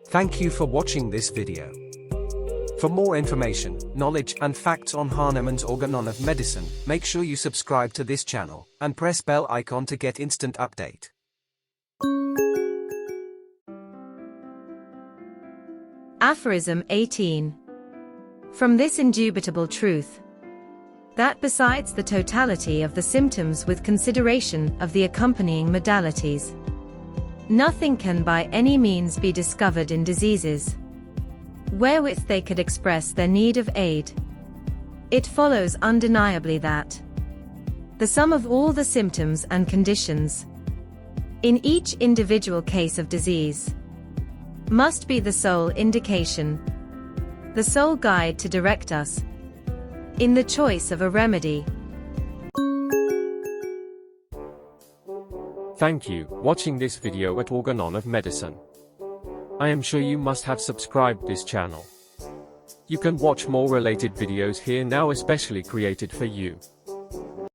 Thank you for watching this video. For more information, knowledge and facts on Hahnemann's Organon of Medicine, make sure you subscribe to this channel and press bell icon to get instant update. Aphorism 18. From this indubitable truth, that besides the totality of the symptoms with consideration of the accompanying modalities, nothing can by any means be discovered in diseases, wherewith they could express their need of aid, it follows undeniably that the sum of all the symptoms and conditions, in each individual case of disease, must be the sole indication, the sole guide to direct us in the choice of a remedy. Thank you for watching this video at Organon of Medicine. I am sure you must have subscribed this channel. You can watch more related videos here now, especially created for you.